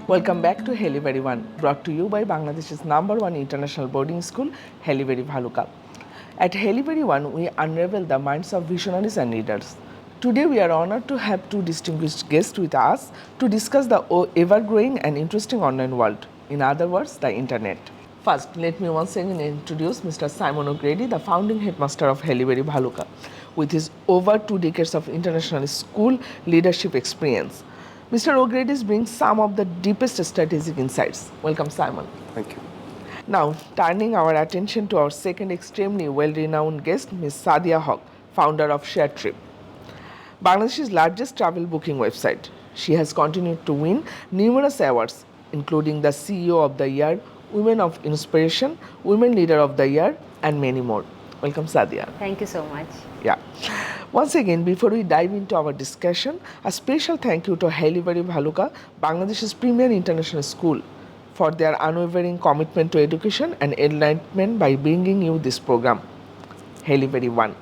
Welcome back to Haileybury One, brought to you by Bangladesh's #1 international boarding school, Haileybury Bhaluka. At Haileybury One, we unravel the minds of visionaries and leaders. Today, we are honored to have two distinguished guests with us to discuss the ever-growing and interesting online world. In other words, the internet. First, let me once again introduce Mr. Simon O'Grady, the founding headmaster of Haileybury Bhaluka, with his over 2 decades of international school leadership experience. Mr. O'Grady brings some of the deepest strategic insights. Welcome, Simon. Thank you. Now, turning our attention to our second extremely well-renowned guest, Ms. Sadia Haq, founder of ShareTrip, Bangladesh's largest travel booking website. She has continued to win numerous awards, including the CEO of the Year, Women of Inspiration, Women Leader of the Year, and many more. Welcome, Sadia. Thank you so much. Yeah. Once again, before we dive into our discussion, a special thank you to Haileybury Bhaluka, Bangladesh's premier international school, for their unwavering commitment to education and enlightenment by bringing you this program, Haileybury One.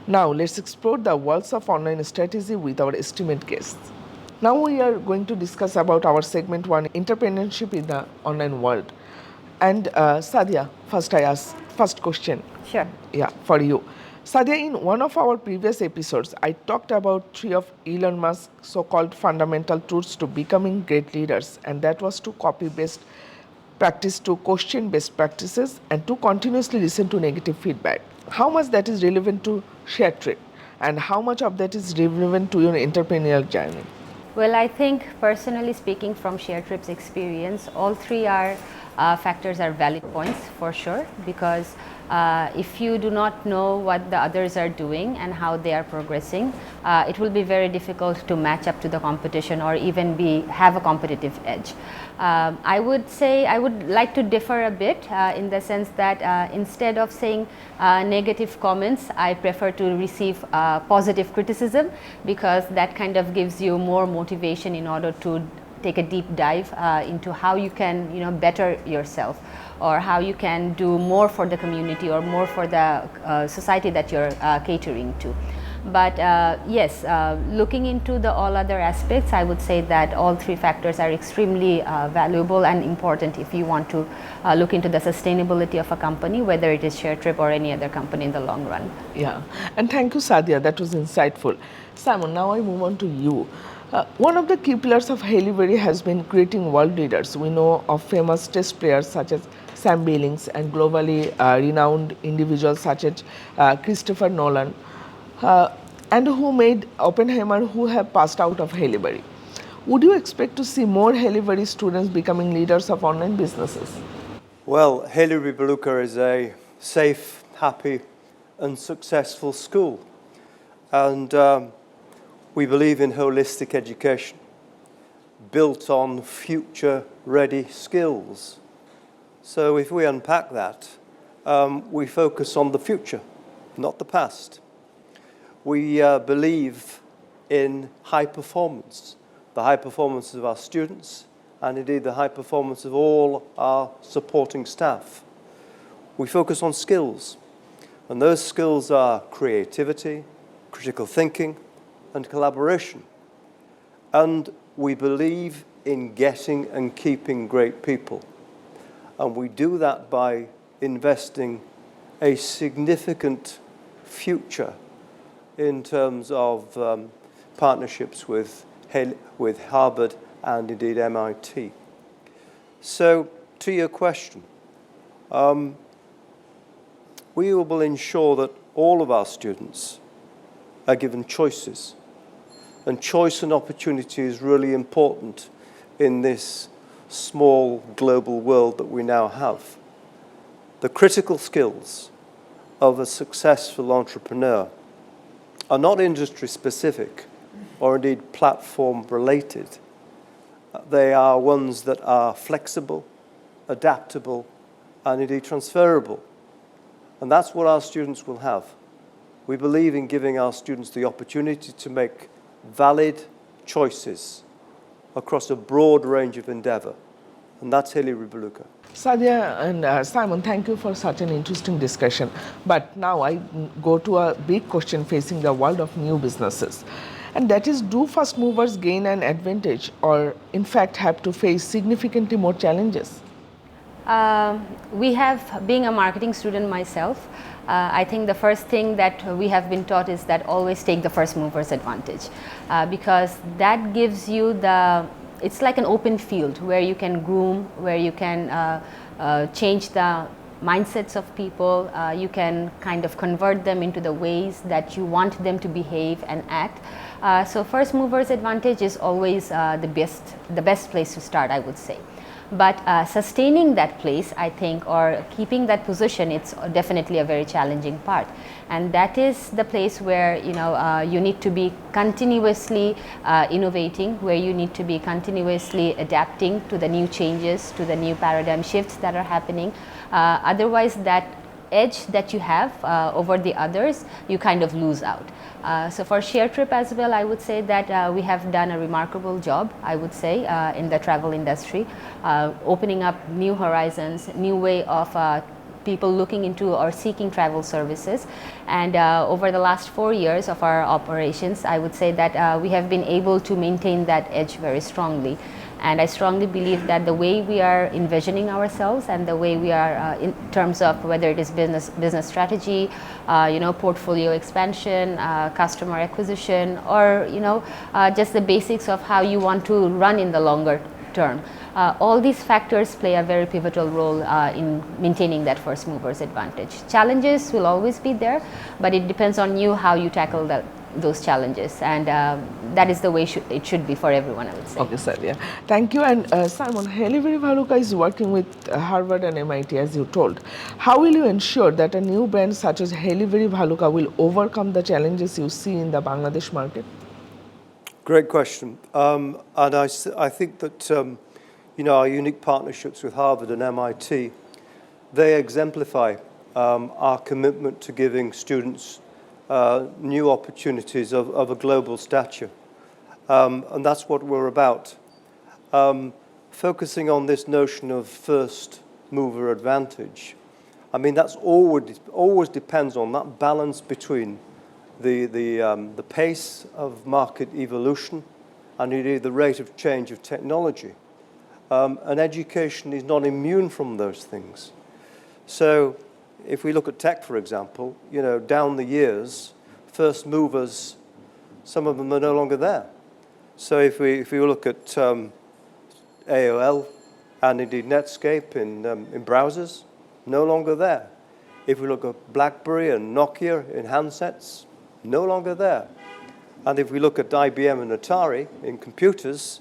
Now, let's explore the worlds of online strategy with our esteemed guests. Now we are going to discuss about our segment 1, entrepreneurship in the online world. And Sadia, first question. Sure. Yeah, for you. Sadia, in one of our previous episodes, I talked about 3 of Elon Musk's so-called fundamental truths to becoming great leaders, and that was to copy best practice, to question best practices, and to continuously listen to negative feedback. How much that is relevant to ShareTrip, and how much of that is relevant to your entrepreneurial journey? Well, I think personally speaking from ShareTrip's experience, all 3 factors are valid points for sure, because if you do not know what the others are doing and how they are progressing, it will be very difficult to match up to the competition or even have a competitive edge. I would say I would like to differ a bit in the sense that instead of saying negative comments, I prefer to receive positive criticism, because that kind of gives you more motivation in order to take a deep dive into how you can better yourself, or how you can do more for the community or more for the society that you're catering to. But yes, looking into the all other aspects, I would say that all 3 factors are extremely valuable and important if you want to look into the sustainability of a company, whether it is ShareTrip or any other company in the long run. Yeah, and thank you, Sadia. That was insightful. Simon, now I move on to you. One of the key pillars of Haileybury has been creating world leaders. We know of famous chess players such as Sam Billings and globally renowned individuals such as Christopher Nolan, and who made Oppenheimer, who have passed out of Haileybury. Would you expect to see more Haileybury students becoming leaders of online businesses? Well, Haileybury Bhaluka is a safe, happy, and successful school. And we believe in holistic education, built on future-ready skills. So if we unpack that, we focus on the future, not the past. We believe in high performance, the high performance of our students, and indeed the high performance of all our supporting staff. We focus on skills, and those skills are creativity, critical thinking, and collaboration. And we believe in getting and keeping great people. And we do that by investing a significant future in terms of partnerships with Harvard and indeed MIT. So to your question, we will ensure that all of our students are given choices. And choice and opportunity is really important in this small global world that we now have. The critical skills of a successful entrepreneur are not industry specific or indeed platform related. They are ones that are flexible, adaptable, and indeed transferable. And that's what our students will have. We believe in giving our students the opportunity to make valid choices across a broad range of endeavor. And that's Haileybury Bhaluka. Sadia and Simon, thank you for such an interesting discussion. But now I go to a big question facing the world of new businesses. And that is, do first movers gain an advantage or in fact have to face significantly more challenges? We have, being a marketing student myself, I think the first thing that we have been taught is that always take the first mover's advantage, because that gives you it's like an open field where you can groom, where you can change the mindsets of people, you can kind of convert them into the ways that you want them to behave and act. So first mover's advantage is always the best place to start, I would say. But sustaining that place, I think, or keeping that position, it's definitely a very challenging part. And that is the place where you need to be continuously innovating, where you need to be continuously adapting to the new changes, to the new paradigm shifts that are happening. Otherwise, that edge that you have over the others, you kind of lose out. So for ShareTrip as well, I would say that we have done a remarkable job, I would say, in the travel industry, opening up new horizons, new way of people looking into or seeking travel services. And over the last 4 years of our operations, I would say that we have been able to maintain that edge very strongly. And I strongly believe that the way we are envisioning ourselves and the way we are in terms of whether it is business strategy, portfolio expansion, customer acquisition, or just the basics of how you want to run in the longer term. All these factors play a very pivotal role in maintaining that first mover's advantage. Challenges will always be there, but it depends on you how you tackle those challenges, and that is the way it should be for everyone, I would say. Okay, sir. Yeah, thank you. And Simon, Haileybury Bhaluka is working with Harvard and MIT, as you told. How will you ensure that a new brand such as Haileybury Bhaluka will overcome the challenges you see in the Bangladesh market? Great question. And I think that our unique partnerships with Harvard and MIT, they exemplify our commitment to giving students new opportunities of a global stature. And that's what we're about. Focusing on this notion of first mover advantage, I mean, that's always depends on that balance between the pace of market evolution and indeed the rate of change of technology. And education is not immune from those things. So if we look at tech, for example, down the years, first movers, some of them are no longer there. So if we look at AOL and indeed Netscape in browsers, no longer there. If we look at BlackBerry and Nokia in handsets, no longer there. And if we look at IBM and Atari in computers,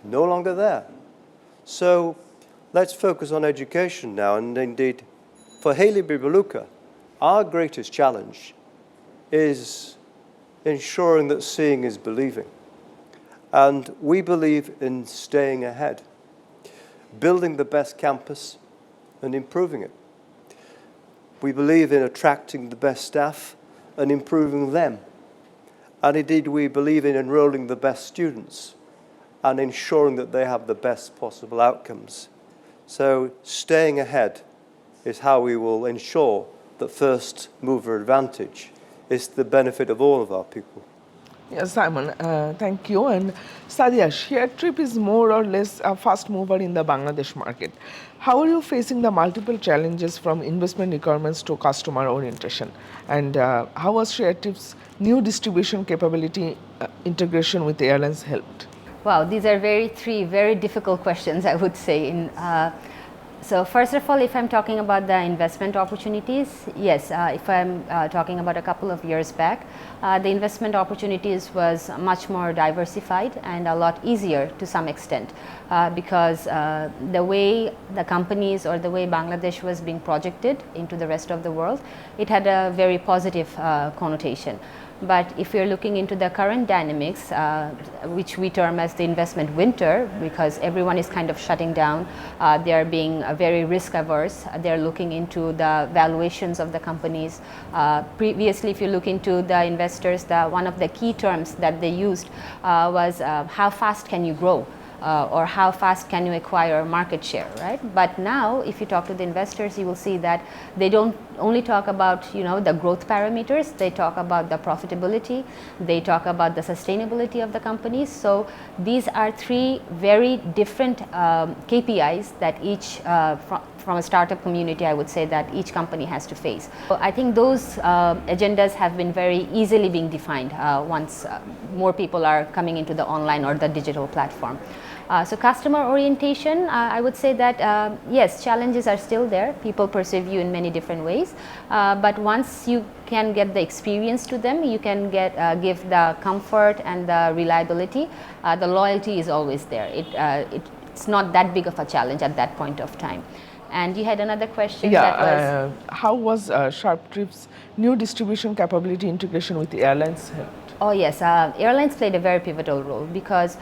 no longer there. So let's focus on education now, and indeed, for Haileybury Bhaluka, our greatest challenge is ensuring that seeing is believing. And we believe in staying ahead, building the best campus and improving it. We believe in attracting the best staff and improving them. And indeed, we believe in enrolling the best students and ensuring that they have the best possible outcomes. So staying ahead is how we will ensure that first mover advantage is to the benefit of all of our people. Yes, Simon, thank you. And Sadia, ShareTrip is more or less a fast mover in the Bangladesh market. How are you facing the multiple challenges from investment requirements to customer orientation? And how was ShareTrip's new distribution capability integration with airlines helped? Wow, these are three very difficult questions, I would say. So first of all, if I'm talking about the investment opportunities, yes, if I'm talking about a couple of years back, the investment opportunities was much more diversified and a lot easier to some extent because the way the companies or the way Bangladesh was being projected into the rest of the world, it had a very positive connotation. But if you're looking into the current dynamics, which we term as the investment winter, because everyone is kind of shutting down, they are being very risk averse, they're looking into the valuations of the companies. Previously, if you look into the investors, one of the key terms that they used was how fast can you grow? or how fast can you acquire market share, right? But now, if you talk to the investors, you will see that they don't only talk about the growth parameters. They talk about the profitability. They talk about the sustainability of the companies. So these are three very different KPIs that each from a startup community, I would say that each company has to face. So I think those agendas have been very easily being defined once more people are coming into the online or the digital platform. So customer orientation, I would say that yes, challenges are still there. People perceive you in many different ways, but once you can get the experience to them, you can give the comfort and the reliability. The loyalty is always there. It's not that big of a challenge at that point of time. And you had another question that was... how was Sharptrip's new distribution capability integration with the airlines helped? Oh yes, airlines played a very pivotal role because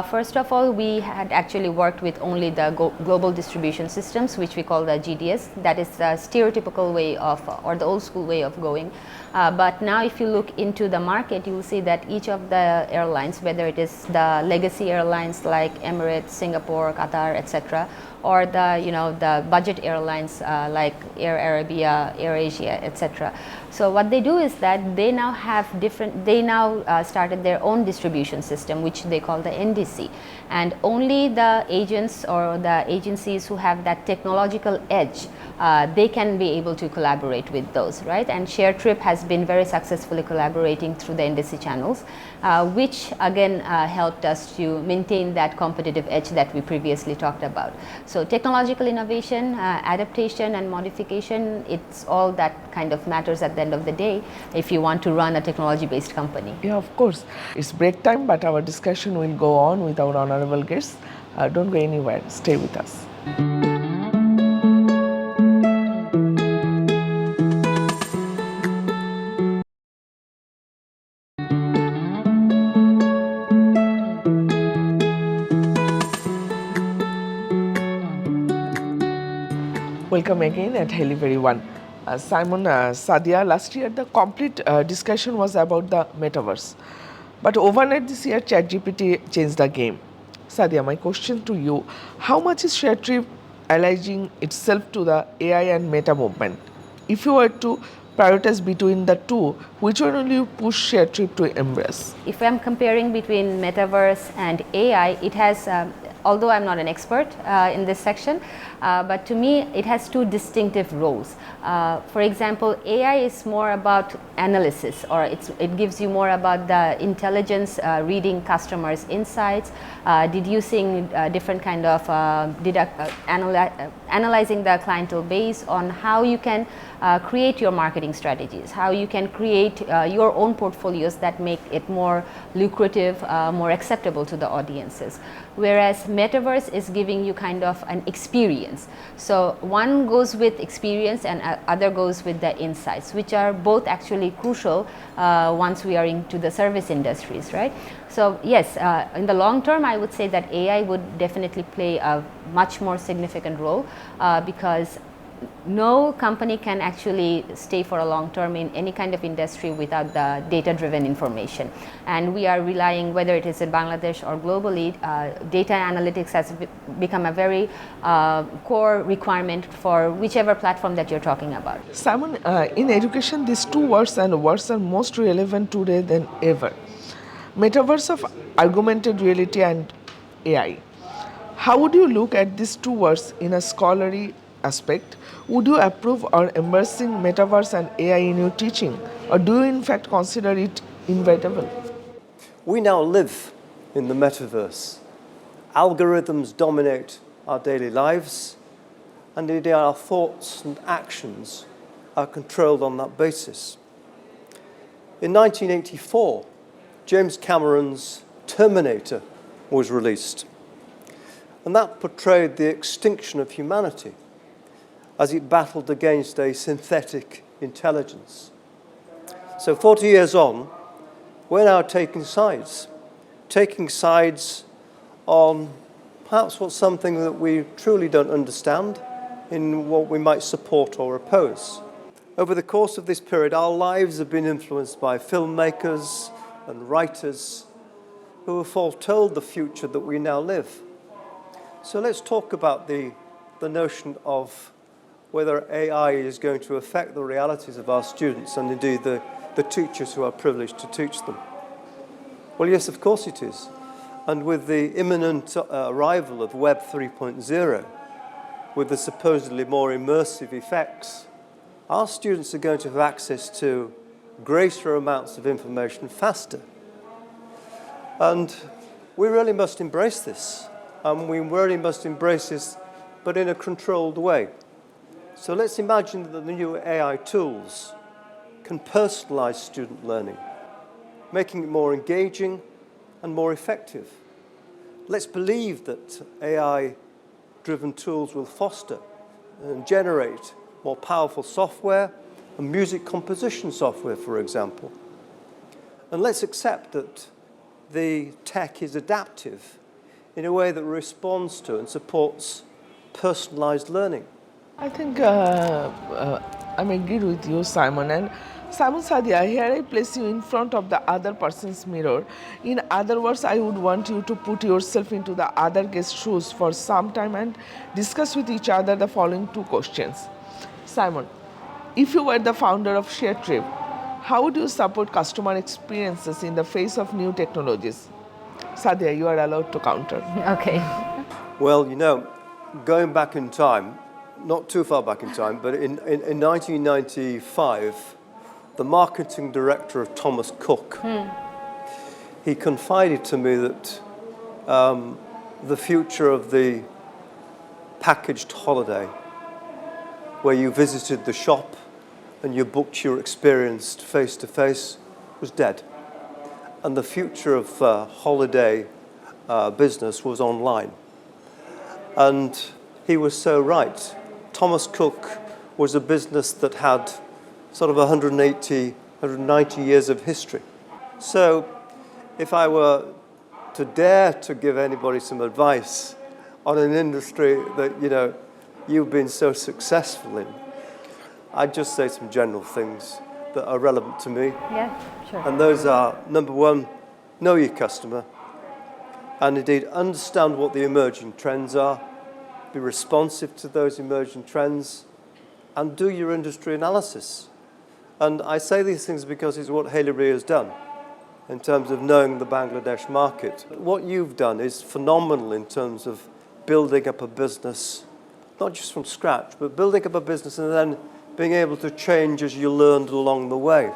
first of all, we had actually worked with only the global distribution systems, which we call the GDS. That is the stereotypical way of, or the old school way of going. But now if you look into the market, you will see that each of the airlines, whether it is the legacy airlines like Emirates, Singapore, Qatar, etc., or the budget airlines like Air Arabia, Air Asia, etc. So what they do is that they now have started their own distribution system, which they call the NDC, and only the agents or the agencies who have that technological edge, they can be able to collaborate with those, right? And ShareTrip has been very successfully collaborating through the NDC channels, which again helped us to maintain that competitive edge that we previously talked about. So technological innovation, adaptation and modification, it's all that kind of matters at the end of the day if you want to run a technology-based company. Yeah, of course. It's break time, but our discussion will go on with our honorable guests. Don't go anywhere. Stay with us. Welcome again at Haileybury One. Simon, Sadia, last year the complete discussion was about the Metaverse. But overnight this year, ChatGPT changed the game. Sadia, my question to you, how much is ShareTrip allying itself to the AI and Meta movement? If you were to prioritize between the two, which one will you push ShareTrip to embrace? If I'm comparing between Metaverse and AI, it has, although I'm not an expert in this section, but to me it has two distinctive roles. For example, AI is more about analysis, or it gives you more about the intelligence, reading customers' insights, deducing different kind of analyzing the clientele base on how you can create your marketing strategies, how you can create your own portfolios that make it more lucrative, more acceptable to the audiences. Whereas Metaverse is giving you kind of an experience. So one goes with experience and other goes with the insights, which are both actually crucial once we are into the service industries, right? So yes, in the long term, I would say that AI would definitely play a much more significant role because no company can actually stay for a long term in any kind of industry without the data-driven information. And we are relying, whether it is in Bangladesh or globally, data analytics has become a very core requirement for whichever platform that you're talking about. Simon, in education, these two words are most relevant today than ever. Metaverse of augmented reality and AI. How would you look at these two words in a scholarly aspect? Would you approve or embracing Metaverse and AI in your teaching, or do you in fact consider it inevitable? We now live in the Metaverse. Algorithms dominate our daily lives, and indeed our thoughts and actions are controlled on that basis. In 1984, James Cameron's Terminator was released, and that portrayed the extinction of humanity as it battled against a synthetic intelligence. So 40 years on, we're now taking sides on perhaps what's something that we truly don't understand in what we might support or oppose. Over the course of this period, our lives have been influenced by filmmakers and writers who have foretold the future that we now live. So let's talk about the notion of whether AI is going to affect the realities of our students and indeed the teachers who are privileged to teach them. Well, yes, of course it is. And with the imminent arrival of Web 3.0, with the supposedly more immersive effects, our students are going to have access to greater amounts of information faster. And we really must embrace this. And we really must embrace this, but in a controlled way. So let's imagine that the new AI tools can personalize student learning, making it more engaging and more effective. Let's believe that AI-driven tools will foster and generate more powerful software and music composition software, for example. And let's accept that the tech is adaptive in a way that responds to and supports personalized learning. I think I'm agreed with you, Simon. And Simon, Sadia, here I place you in front of the other person's mirror. In other words, I would want you to put yourself into the other guest's shoes for some time and discuss with each other the following two questions. Simon, if you were the founder of ShareTrip, how would you support customer experiences in the face of new technologies? Sadia, you are allowed to counter. Okay. Well, you know, going back in time, not too far back in time, but in 1995, the marketing director of Thomas Cook, he confided to me that the future of the packaged holiday, where you visited the shop and you booked your experience face-to-face, was dead. And the future of holiday business was online. And he was so right. Thomas Cook was a business that had sort of 190 years of history. So if I were to dare to give anybody some advice on an industry that, you know, you've been so successful in, I'd just say some general things that are relevant to me. Yeah, sure. And those are, number one, know your customer, and indeed understand what the emerging trends are, be responsive to those emerging trends, and do your industry analysis. And I say these things because it's what Haileybury has done in terms of knowing the Bangladesh market. What you've done is phenomenal in terms of building up a business, not just from scratch, but building up a business and then being able to change as you learned along the way.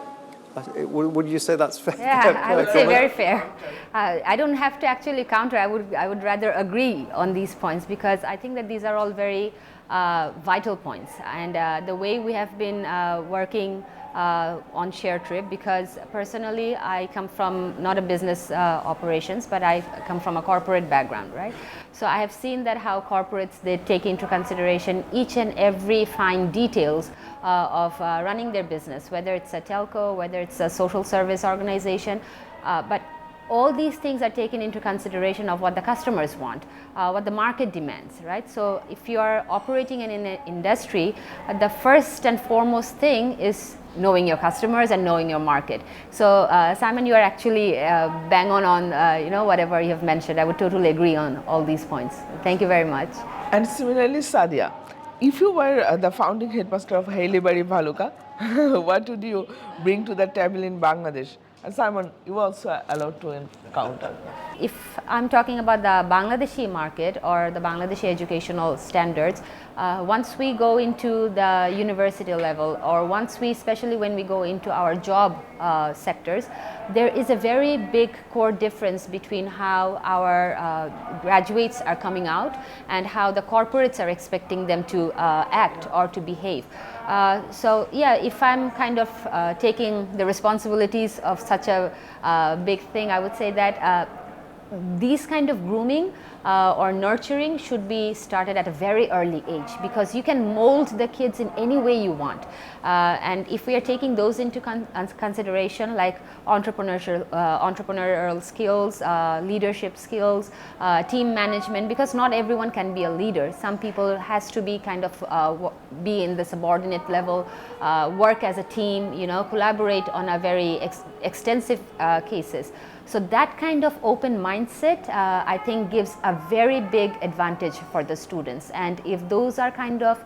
Would you say that's fair? Yeah, I would say very fair. I don't have to actually counter. I would rather agree on these points, because I think that these are all very vital points. And the way we have been working on ShareTrip, because personally I come from not a business operations, but I come from a corporate background, right? So I have seen that how corporates, they take into consideration each and every fine details of running their business, whether it's a telco, whether it's a social service organization, but all these things are taken into consideration of what the customers want, what the market demands, right? So if you are operating in an industry, the first and foremost thing is knowing your customers and knowing your market. So Simon, you are actually bang on you know, whatever you have mentioned. I would totally agree on all these points. Thank you very much. And similarly, Sadia, if you were the founding headmaster of Haileybury Bhaluka, what would you bring to the table in Bangladesh? And Simon, you also allowed to encounter. If I'm talking about the Bangladeshi market or the Bangladeshi educational standards, once we go into the university level, or once we, especially when we go into our job sectors, there is a very big core difference between how our graduates are coming out and how the corporates are expecting them to act or to behave. So yeah, if I'm kind of taking the responsibilities of such a big thing, I would say that these kind of grooming or nurturing should be started at a very early age, because you can mold the kids in any way you want. And if we are taking those into consideration, like entrepreneurial skills, leadership skills, team management, because not everyone can be a leader. Some people has to be kind of be in the subordinate level, work as a team, collaborate on a very extensive cases. So that kind of open mindset, I think, gives a very big advantage for the students. And if those are kind of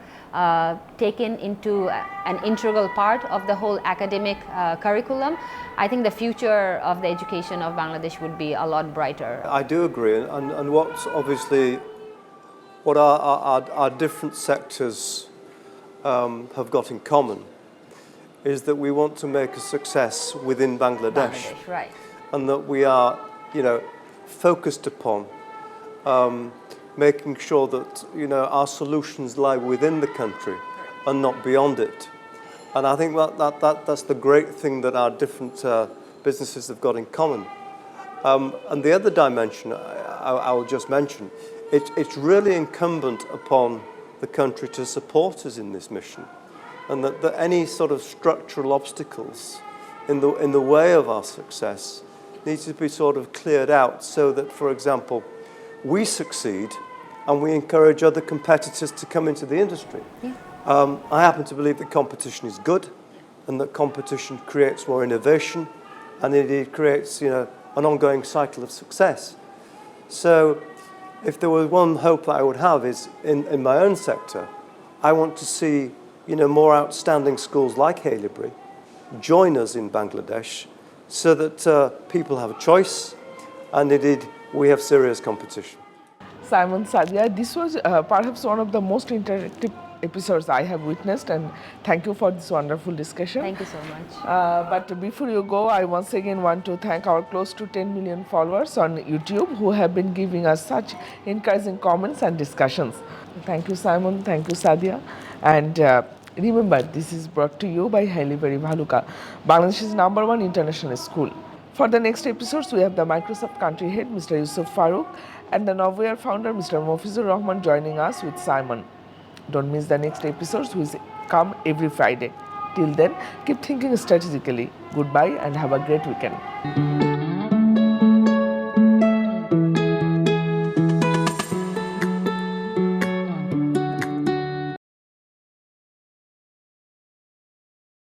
taken into an integral part of the whole academic curriculum, I think the future of the education of Bangladesh would be a lot brighter. I do agree, and what our different sectors have got in common is that we want to make a success within Bangladesh. Right. And that we are, focused upon making sure that, our solutions lie within the country and not beyond it. And I think that's the great thing that our different businesses have got in common. And the other dimension I will just mention, it's really incumbent upon the country to support us in this mission, and that any sort of structural obstacles in the way of our success needs to be sort of cleared out, so that, for example, we succeed and we encourage other competitors to come into the industry. Yeah. I happen to believe that competition is good, and that competition creates more innovation, and it creates, an ongoing cycle of success. So if there was one hope that I would have is in my own sector, I want to see, more outstanding schools like Haileybury join us in Bangladesh, so that people have a choice, and indeed we have serious competition. Simon, Sadia, this was perhaps one of the most interactive episodes I have witnessed, and thank you for this wonderful discussion. Thank you so much. But before you go, I once again want to thank our close to 10 million followers on YouTube who have been giving us such encouraging comments and discussions. Thank you, Simon. Thank you, Sadia. And remember, this is brought to you by Haileybury Bhaluka, Bangladesh's #1 international school. For the next episodes, we have the Microsoft country head, Mr. Yusuf Farooq, and the Novare founder, Mr. Mofizur Rahman, joining us with Simon. Don't miss the next episodes, which come every Friday. Till then, keep thinking strategically. Goodbye and have a great weekend.